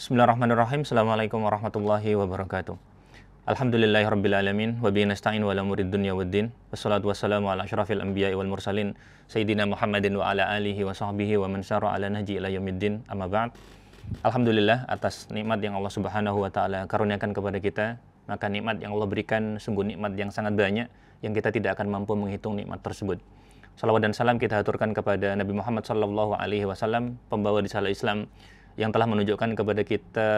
Bismillahirrahmanirrahim. Assalamualaikum warahmatullahi wabarakatuh. Alhamdulillahirrabbilalamin. Wabihi nasta'in wa ala umuri dunya waddin. Wassalatu wassalamu ala asyrafil anbiya'i wal mursalin. Sayyidina Muhammadin wa ala alihi wa sahbihi wa man syara ala nahji ila yaumiddin. Amma ba'd. Alhamdulillah atas nikmat yang Allah Subhanahu wa taala karuniakan kepada kita. Maka nikmat yang Allah berikan sungguh nikmat yang sangat banyak yang kita tidak akan mampu menghitung nikmat tersebut. Salawat dan salam kita haturkan kepada Nabi Muhammad sallallahu alaihi wasallam, pembawa risalah Islam yang telah menunjukkan kepada kita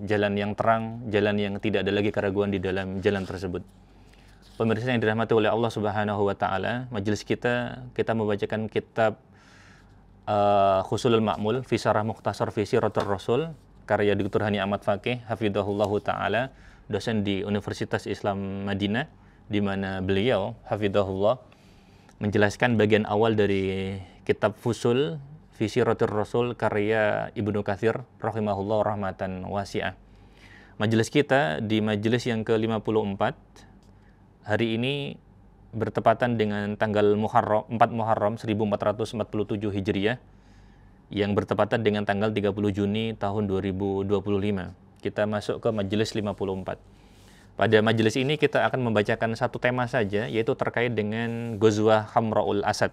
jalan yang terang, jalan yang tidak ada lagi keraguan di dalam jalan tersebut. Pemirsa yang dirahmati oleh Allah Subhanahu wa taala, majelis kita membacakan kitab Khusulul Ma'mul fi Syarah Mukhtasar fi Siratul Rasul karya Dr. Hani Ahmad Faqih hafizahullahu taala, dosen di Universitas Islam Madinah, di mana beliau hafizahullah menjelaskan bagian awal dari kitab Fusul fi Siratul Rasul karya Ibnu Katsir rahimahullah rahmatan wasi'ah. Majelis kita di majelis yang ke-54 hari ini bertepatan dengan tanggal 4 Muharram 1447 Hijriah yang bertepatan dengan tanggal 30 Juni tahun 2025. Kita masuk ke majelis 54. Pada majelis ini kita akan membacakan satu tema saja, yaitu terkait dengan Ghazwah Hamra'ul Asad.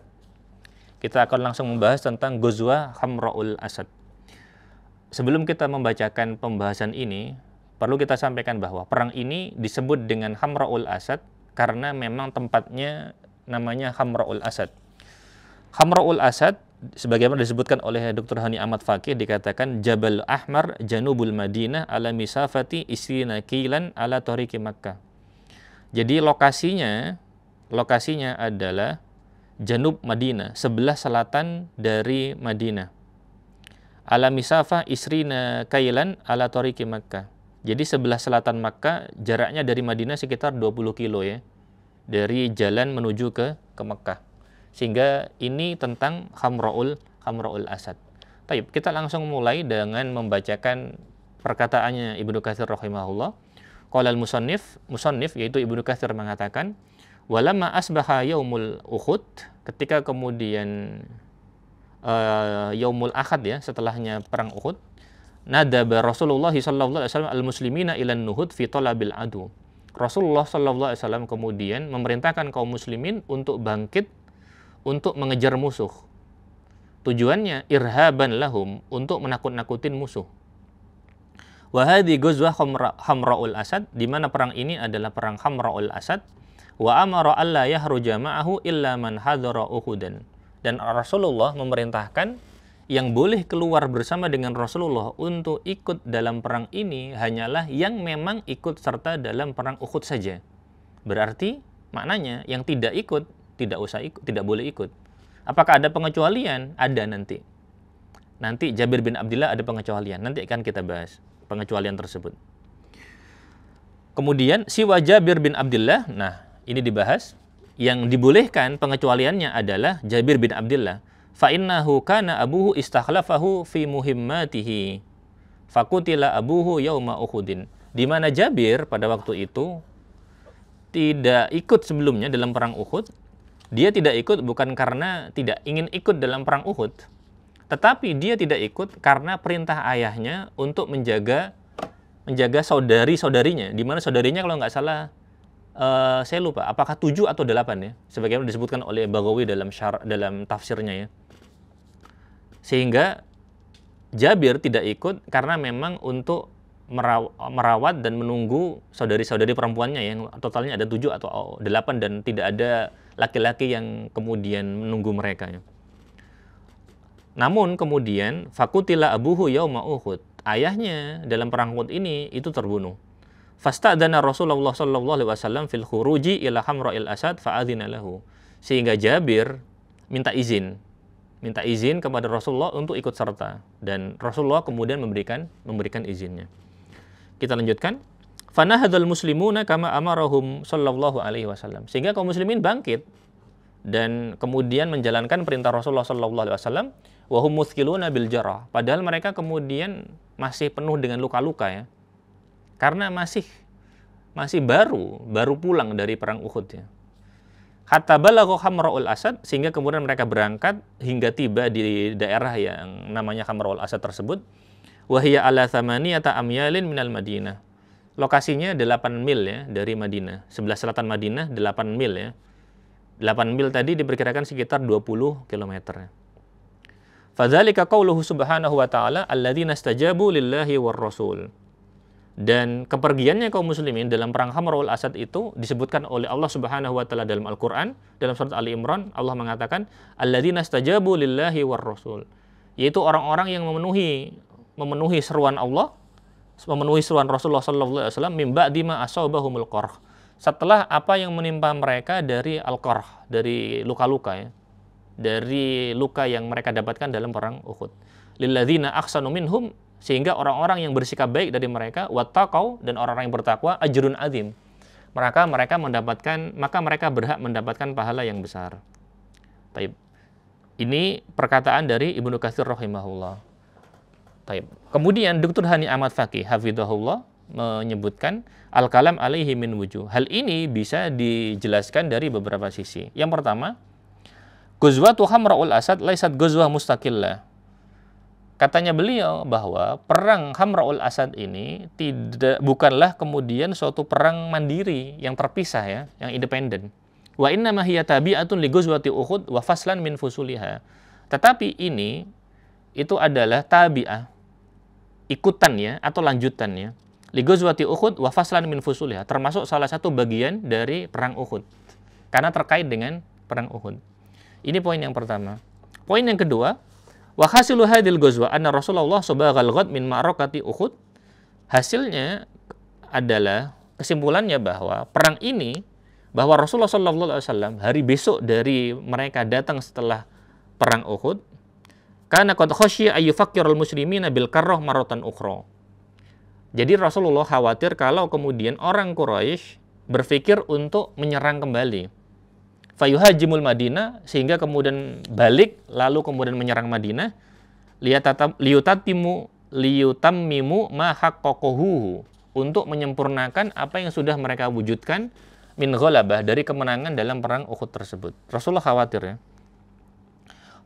Kita akan langsung membahas tentang Ghazwah Hamra'ul Asad. Sebelum kita membacakan pembahasan ini, perlu kita sampaikan bahwa perang ini disebut dengan Hamra'ul Asad karena memang tempatnya namanya Hamra'ul Asad. Hamra'ul Asad, sebagaimana disebutkan oleh Dr. Hani Ahmad Faqih, dikatakan Jabal Ahmar Janubul Madinah ala misafati isrina kilan ala tariqi Makkah. Jadi lokasinya adalah Janub Madinah, sebelah selatan dari Madinah. Ala misafah isrina kailan ala tariqi Makkah. Jadi sebelah selatan Makkah, jaraknya dari Madinah sekitar 20 kilo ya. Dari jalan menuju ke Makkah. Sehingga ini tentang Hamra'ul Asad. Baik, kita langsung mulai dengan membacakan perkataannya Ibnu Katsir rahimahullah. Qala al-musannif yaitu Ibnu Katsir mengatakan, walamma asbaha yaumul Uhud, ketika kemudian yaumul Ahad ya, setelahnya perang Uhud, nadaba Rasulullah sallallahu alaihi wasallam al-muslimina ilan nuhud fi talabil adu. Rasulullah sallallahu alaihi wasallam kemudian memerintahkan kaum muslimin untuk bangkit untuk mengejar musuh. Tujuannya irhaban lahum, untuk menakut-nakutin musuh. Wa hadhi ghazwah Hamra'ul Asad, di mana perang ini adalah perang Hamra'ul Asad. Wa amara alla yahruja ma'ahu illa man hadara Uhudan. Dan Rasulullah memerintahkan yang boleh keluar bersama dengan Rasulullah untuk ikut dalam perang ini hanyalah yang memang ikut serta dalam perang Uhud saja. Berarti maknanya yang tidak ikut tidak boleh ikut. Apakah ada pengecualian? Ada nanti. Nanti Jabir bin Abdullah ada pengecualian. Nanti akan kita bahas pengecualian tersebut. Kemudian siwa Jabir bin Abdullah, nah ini dibahas. Yang dibolehkan pengecualiannya adalah Jabir bin Abdullah. Fa innahu kana abuhu istakhlafahu fi muhimmatihi. Fakutila abuhu yauma Uhudin. Di mana Jabir pada waktu itu tidak ikut sebelumnya dalam perang Uhud. Dia tidak ikut bukan karena tidak ingin ikut dalam perang Uhud, tetapi dia tidak ikut karena perintah ayahnya untuk menjaga saudari-saudarinya. Di mana saudarinya kalau nggak salah saya lupa, apakah 7 atau 8 ya, sebagaimana disebutkan oleh Baghawi dalam tafsirnya ya. Sehingga Jabir tidak ikut karena memang untuk merawat dan menunggu saudari-saudari perempuannya yang totalnya ada 7 atau 8 dan tidak ada laki-laki yang kemudian menunggu mereka ya. Namun kemudian fakutila abuhu yauma Uhud, ayahnya dalam perang Uhud ini itu terbunuh. Fasta'dana Rasulullah sallallahu alaihi wasallam fil khuruji ila Hamra'il Asad fa'adzina lahu. Sehingga Jabir minta izin kepada Rasulullah untuk ikut serta, dan Rasulullah kemudian memberikan izinnya. Kita lanjutkan. Fanahadzal muslimuna kama amarahum sallallahu alaihi wasallam. Sehingga kaum muslimin bangkit dan kemudian menjalankan perintah Rasulullah sallallahu alaihi wasallam, wa hum muthqiluna bil jarah. Padahal mereka kemudian masih penuh dengan luka-luka ya. Karena masih baru pulang dari perang Uhud ya. Hatta balagha Hamra'ul Asad, sehingga kemudian mereka berangkat hingga tiba di daerah yang namanya Hamra'ul Asad tersebut. wa hiya ala thamaniyata amyalin minal Madinah. Lokasinya 8 mil ya dari Madinah. Sebelah selatan Madinah 8 mil ya. 8 mil tadi diperkirakan sekitar 20 km. Fadzalika qauluhu subhanahu wa ta'ala alladzina istajabu lillahi war rasul. Dan kepergiannya kaum muslimin dalam perang Hamrul Asad itu disebutkan oleh Allah Subhanahu wa taala dalam Al-Qur'an, dalam surat Ali Imran Allah mengatakan alladzina istajabu lillahi war rasul. Yaitu orang-orang yang memenuhi seruan Allah, memenuhi seruan Rasulullah sallallahu alaihi wasallam mim ba'di ma asabahumul qarh. Setelah apa yang menimpa mereka dari al-qarh, dari luka-luka ya. Dari luka yang mereka dapatkan dalam perang Uhud. Lilladzina ahsanu minhum, sehingga orang-orang yang bersikap baik dari mereka, wattaqau, dan orang-orang yang bertakwa, ajrun azim. Maka mereka berhak mendapatkan pahala yang besar. Taib. Ini perkataan dari Ibnu Katsir rahimahullah. Taib. Kemudian Dr. Hani Ahmad Faqih hafizahullah menyebutkan al-kalam alaihi min wujuh. Hal ini bisa dijelaskan dari beberapa sisi. Yang pertama, Ghazwatu Hamra'ul Asad laisat ghazwah mustaqillah. Katanya beliau bahwa perang Hamra'ul Asad ini bukanlah kemudian suatu perang mandiri yang terpisah ya, yang independen. Wa inna ma hiya tabi'atun li ghazwati Uhud wa faslan min fusuliha. Tetapi ini itu adalah tabi'ah, ikutannya atau lanjutannya li ghazwati Uhud wa faslan min fusuliha, termasuk salah satu bagian dari perang Uhud. Karena terkait dengan perang Uhud. Ini poin yang pertama. Poin yang kedua, wa hasilu hadil ghazwa anna Rasulullah sabaghal ghad min ma'rakati Uhud. Hasilnya adalah kesimpulannya bahwa perang ini, bahwa Rasulullah sallallahu alaihi wasallam hari besok dari mereka datang setelah perang Uhud, karena qad khasyiya ay yufakkirul muslimina bil karrah maratan ukhra. Jadi Rasulullah khawatir kalau kemudian orang Quraisy berpikir untuk menyerang kembali. Fayuhajimul Madinah, sehingga kemudian balik lalu kemudian menyerang Madinah, liyutammimu ma haqqaqahu, untuk menyempurnakan apa yang sudah mereka wujudkan min ghalabah, dari kemenangan dalam perang Uhud tersebut. Rasulullah khawatir ya.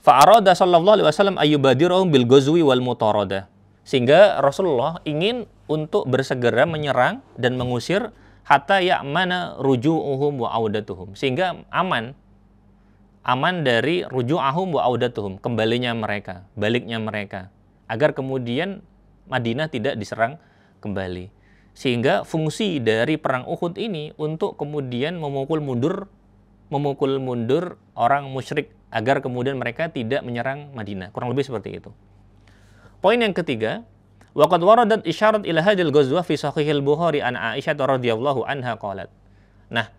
Fa'arada sallallahu alaihi wasallam ayyubadirahum bil ghazwi wal mutaradah, sehingga Rasulullah ingin untuk bersegera menyerang dan mengusir hatta ya'mana ruju'uhum wa audatuhum, sehingga aman dari ruju'ahum wa audatuhum, kembalinya mereka, baliknya mereka, agar kemudian Madinah tidak diserang kembali. Sehingga fungsi dari perang Uhud ini untuk kemudian memukul mundur orang musyrik agar kemudian mereka tidak menyerang Madinah. Kurang lebih seperti itu. Poin yang ketiga, waqad waradat isyarat ila hadil ghazwah fi sahihil Bukhari an Aisyah radhiyallahu anha qalat. Nah,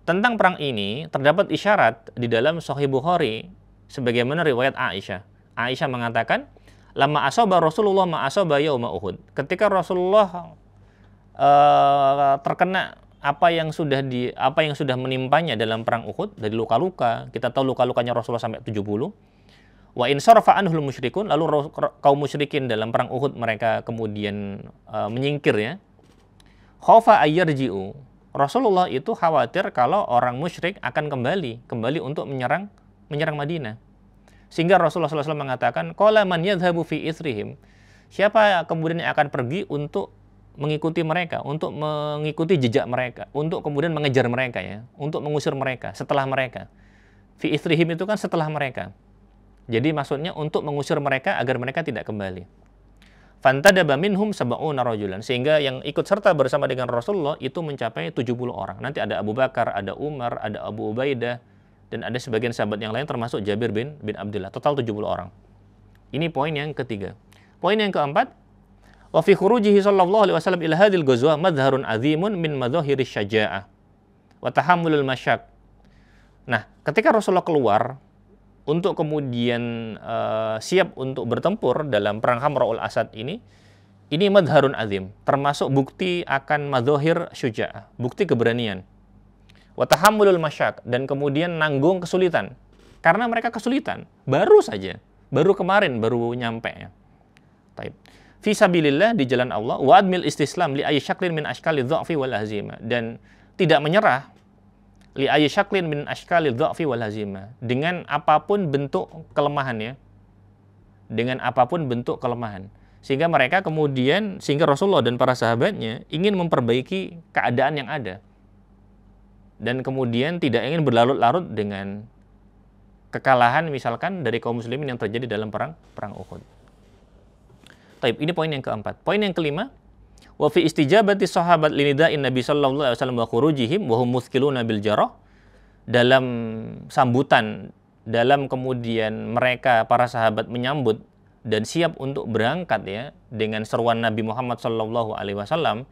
tentang perang ini terdapat isyarat di dalam Sahih Bukhari sebagaimana riwayat Aisyah. Aisyah mengatakan, "Lama asaba Rasulullah ma asaba yauma Uhud." Ketika Rasulullah terkena apa yang sudah menimpanya dalam perang Uhud dari luka-luka. Kita tahu luka-lukanya Rasulullah sampai 70. Wa in sarafa anhul musyrikun, lalu kaum musyrikin dalam perang Uhud mereka kemudian menyingkir ya. Khaufa ayyarji'u. Rasulullah itu khawatir kalau orang musyrik akan kembali untuk menyerang Madinah. Sehingga Rasulullah SAW mengatakan, qala man yadhhabu fi ithrihim. Siapa kemudian yang akan pergi untuk mengikuti mereka, untuk mengikuti jejak mereka, untuk kemudian mengejar mereka ya, untuk mengusir mereka setelah mereka. Fi ithrihim itu kan setelah mereka. Jadi maksudnya untuk mengusir mereka agar mereka tidak kembali. Fantadaba minhum sab'una rajulan, sehingga yang ikut serta bersama dengan Rasulullah itu mencapai 70 orang. Nanti ada Abu Bakar, ada Umar, ada Abu Ubaidah, dan ada sebagian sahabat yang lain termasuk Jabir bin Abdullah. Total 70 orang. Ini poin yang ketiga. Poin yang keempat, wa fi khurujihi sallallahu alaihi wasallam ila hadhil ghazwah madharun azimun min madzahirisy syaja'ah wa tahammulul masyak. Nah, ketika Rasulullah keluar untuk kemudian siap untuk bertempur dalam perang Hamra'ul Asad ini madharun azim, termasuk bukti akan madzahir syuja'ah, bukti keberanian. Wa tahammulul masyak, dan kemudian nanggung kesulitan. Karena mereka kesulitan, baru kemarin nyampe ya. Taib. Fi sabilillah, di jalan Allah, wa admil istislam li ayyi syaklin min ashkali dha'fi wal hazimah, dan tidak menyerah li ayyi syaklin min ashkali dha'fi wal hazimah, dengan apapun bentuk kelemahan ya. Dengan apapun bentuk kelemahan. Sehingga mereka kemudian, sehingga Rasulullah dan para sahabatnya ingin memperbaiki keadaan yang ada. Dan kemudian tidak ingin berlarut-larut dengan kekalahan misalkan dari kaum muslimin yang terjadi dalam perang Uhud. Taib, ini poin yang keempat. Poin yang kelima, wa fi istijabati sahabat linida'in Nabi sallallahu alaihi wasallam wa khurujihim wa hum muthqiluna bil jarah. Dalam sambutan, dalam kemudian mereka para sahabat menyambut dan siap untuk berangkat ya dengan seruan Nabi Muhammad sallallahu alaihi wasallam,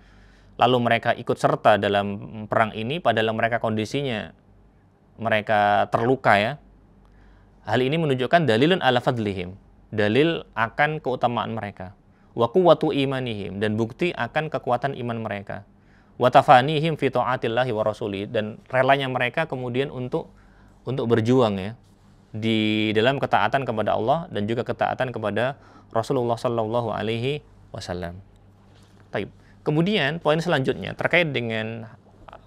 lalu mereka ikut serta dalam perang ini padahal mereka kondisinya mereka terluka ya. Hal ini menunjukkan dalilun ala fadlihim, dalil akan keutamaan mereka. Wa quwwatu imanihim, dan bukti akan kekuatan iman mereka. Wa tafanihim fi ta'atillahi wa rasulih, dan relanya mereka kemudian untuk berjuang ya di dalam ketaatan kepada Allah dan juga ketaatan kepada Rasulullah sallallahu alaihi wasallam. Baik. Kemudian poin selanjutnya terkait dengan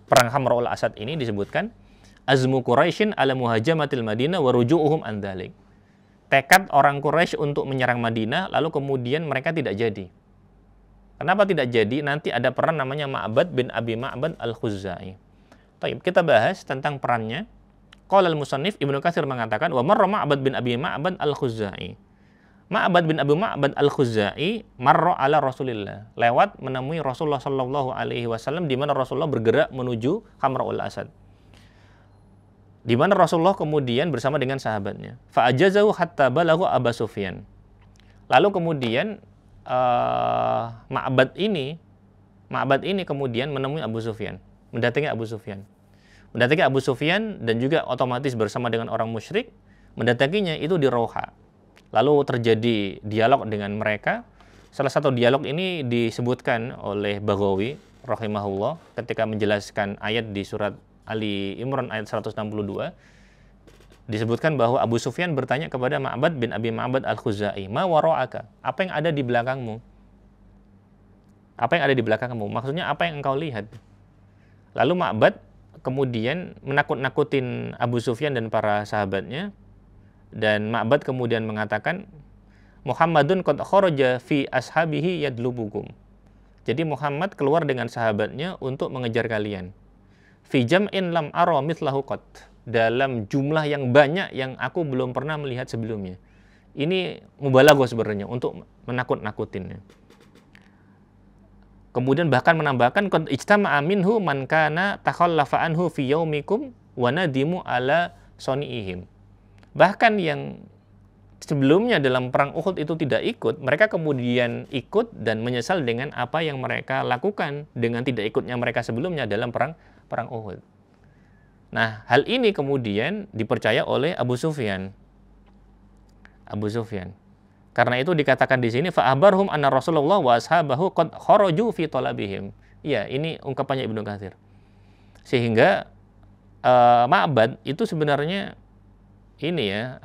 perang Hamra'ul Asad ini disebutkan azmu Quraisyin ala muhajamatil Madinah wa ruju'uhum an dzalik. Tekad orang Quraisy untuk menyerang Madinah, lalu kemudian mereka tidak jadi. Kenapa tidak jadi? Nanti ada peran namanya Ma'bad bin Abi Ma'bad al-Khuzai. Baik, kita bahas tentang perannya. Qala al-musannif Ibnu Katsir mengatakan wa marra Ma'bad bin Abi Ma'bad al-Khuzai. Ma'bad bin Abi Ma'bad al-Khuzai marra ala Rasulillah, lewat menemui Rasulullah sallallahu alaihi wasallam di mana Rasulullah bergerak menuju Hamra'ul Asad. Di mana Rasulullah kemudian bersama dengan sahabatnya. Fa'ajazahu hatta balaghu Abu Sufyan. Lalu kemudian Ma'bad ini kemudian menemui Abu Sufyan, mendatangi Abu Sufyan. Mendatangi Abu Sufyan dan juga otomatis bersama dengan orang musyrik, mendatanginya itu di Rauha. Lalu terjadi dialog dengan mereka. Salah satu dialog ini disebutkan oleh Baghawi rahimahullah ketika menjelaskan ayat di surat Ali Imran ayat 162, disebutkan bahwa Abu Sufyan bertanya kepada Ma'bad bin Abi Ma'bad al-Khuzai, "Ma wara'aka?" Apa yang ada di belakangmu? Apa yang ada di belakangmu? Maksudnya apa yang engkau lihat? Lalu Ma'bad kemudian menakut-nakutin Abu Sufyan dan para sahabatnya, dan Ma'bad kemudian mengatakan, "Muhammadun qad kharaja fi ashabihi yadlubukum." Jadi Muhammad keluar dengan sahabatnya untuk mengejar kalian. Fi jam'in lam ara mithlahu qat, dalam jumlah yang banyak yang aku belum pernah melihat sebelumnya. Ini mubalaghah sebenarnya untuk menakut-nakutin. Kemudian bahkan menambahkan qad ijtama'a minhu man kana takhallafa anhu fi yaumikum wa nadimu ala soniihim. Bahkan yang sebelumnya dalam perang Uhud itu tidak ikut, mereka kemudian ikut dan menyesal dengan apa yang mereka lakukan dengan tidak ikutnya mereka sebelumnya dalam perang Uhud. Nah, hal ini kemudian dipercaya oleh Abu Sufyan. Karena itu dikatakan di sini fa'abarhum anna Rasulullah wa ashabahu qad kharaju fi talabihim. Iya, ini ungkapannya Ibnu Katsir. Sehingga Ma'bad itu sebenarnya ini ya,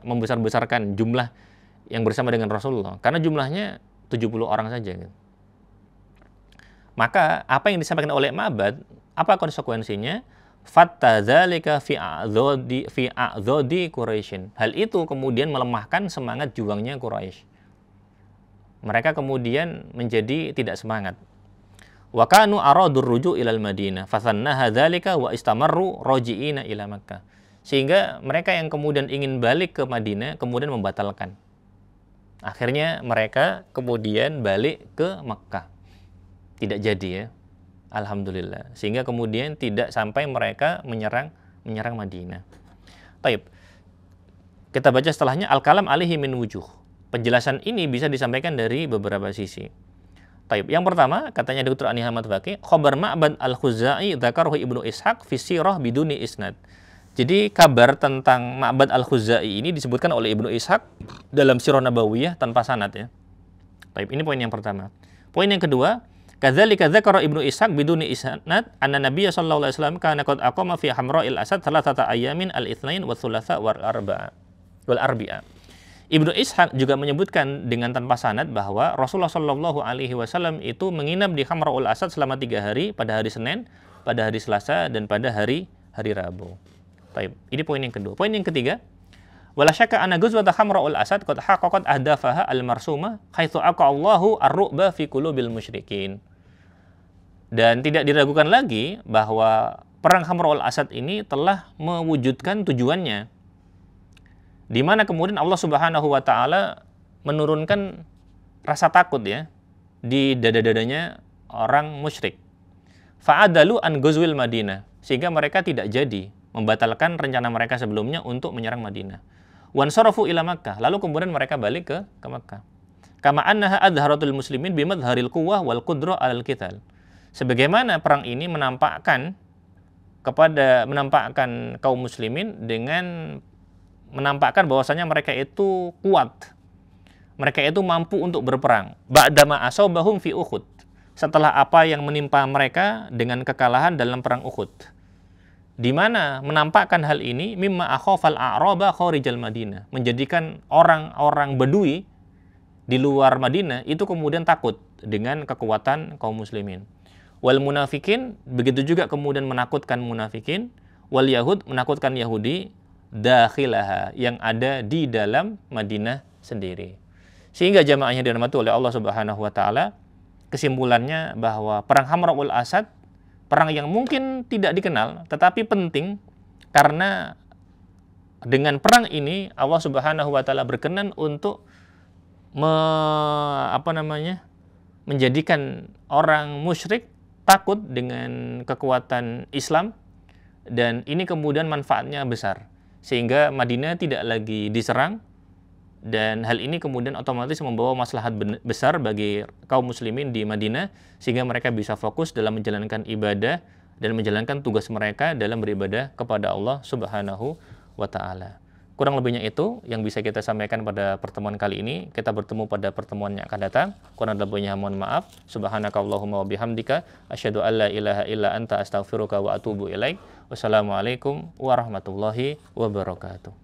membesar-besarkan jumlah yang bersama dengan Rasulullah, karena jumlahnya 70 orang saja gitu. Maka apa yang disampaikan oleh Ma'bad, apa konsekuensinya? Fattadzalika fi a'dhadi Quraisyin. Hal itu kemudian melemahkan semangat juangnya Quraisy. Mereka kemudian menjadi tidak semangat. Wa kanu aradur ruju' ilal Madinah, fathannaha dzalika wa istamarru raji'ina ila Makkah. Sehingga mereka yang kemudian ingin balik ke Madinah kemudian membatalkan. Akhirnya mereka kemudian balik ke Makkah. Tidak jadi ya, alhamdulillah. Sehingga kemudian tidak sampai mereka menyerang Madinah. Baik, kita baca setelahnya al-kalam alaihi min wujuh. Penjelasan ini bisa disampaikan dari beberapa sisi. Baik, yang pertama katanya Dr. Ani Ahmad Faqih, khabar Ma'bad al-Khuzai dzakarahu Ibnu Ishaq fi sirah biduni isnad. Jadi kabar tentang Ma'bad al-Khuzai ini disebutkan oleh Ibnu Ishaq dalam Sirah Nabawiyah tanpa sanad ya. Baik, ini poin yang pertama. Poin yang kedua, kadzalika dzakara Ibnu Ishaq biduni isnad anna Nabiy sallallahu alaihi wasallam kana qad aqama fi Hamra'il Asad thalathata ayamin al-itsnain wa thulatsa wal arba'a. Ibnu Ishaq juga menyebutkan dengan tanpa sanad bahwa Rasulullah sallallahu alaihi wasallam itu menginap di Hamra'ul Asad selama 3 hari, pada hari Senin, pada hari Selasa dan pada hari Rabu. Baik, ini poin yang kedua. Poin yang ketiga, Wala syakka anna ghazwata Hamra'ul Asad qad haqqaqat ahdafaha al-marsumah haitsu aqallahu ar-ru'ba fi qulubil musyrikin. Dan tidak diragukan lagi bahwa perang Hamra'ul Asad ini telah mewujudkan tujuannya, di mana kemudian Allah Subhanahu wa taala menurunkan rasa takut ya di dada-dadanya orang musyrik. Fa'adalu an ghazwil Madinah, sehingga mereka tidak jadi membatalkan rencana mereka sebelumnya untuk menyerang Madinah. Wansarafu ila Makkah, lalu kemudian mereka balik ke Makkah. Kama annaha adharatul muslimin bimadharil quwwah wal qudrah alal qital. Sebagaimana perang ini menampakkan kaum muslimin dengan menampakkan bahwasanya mereka itu kuat. Mereka itu mampu untuk berperang. Ba'dama asabahum fi Uhud. Setelah apa yang menimpa mereka dengan kekalahan dalam perang Uhud. Di mana menampakkan hal ini mimma akhafal a'raba kharijal Madinah, menjadikan orang-orang Badui di luar Madinah itu kemudian takut dengan kekuatan kaum muslimin. Wal munafikin, begitu juga kemudian menakutkan munafikin. Wal yahud, menakutkan Yahudi dakhilaha, yang ada di dalam Madinah sendiri. Sehingga jamaahnya dirahmati oleh Allah Subhanahu wa taala, kesimpulannya bahwa perang Hamra'ul Asad, perang yang mungkin tidak dikenal tetapi penting, karena dengan perang ini Allah Subhanahu wa taala berkenan untuk menjadikan orang musyrik takut dengan kekuatan Islam, dan ini kemudian manfaatnya besar sehingga Madinah tidak lagi diserang, dan hal ini kemudian otomatis membawa maslahat besar bagi kaum muslimin di Madinah, sehingga mereka bisa fokus dalam menjalankan ibadah dan menjalankan tugas mereka dalam beribadah kepada Allah Subhanahu wa taala. Kurang lebihnya itu yang bisa kita sampaikan pada pertemuan kali ini. Kita bertemu pada pertemuan yang akan datang. Kurang lebihnya mohon maaf. Subhanakallahumma wa bihamdika asyhadu an la ilaha illa anta astaghfiruka wa atubu ilaik. Wassalamualaikum warahmatullahi wabarakatuh.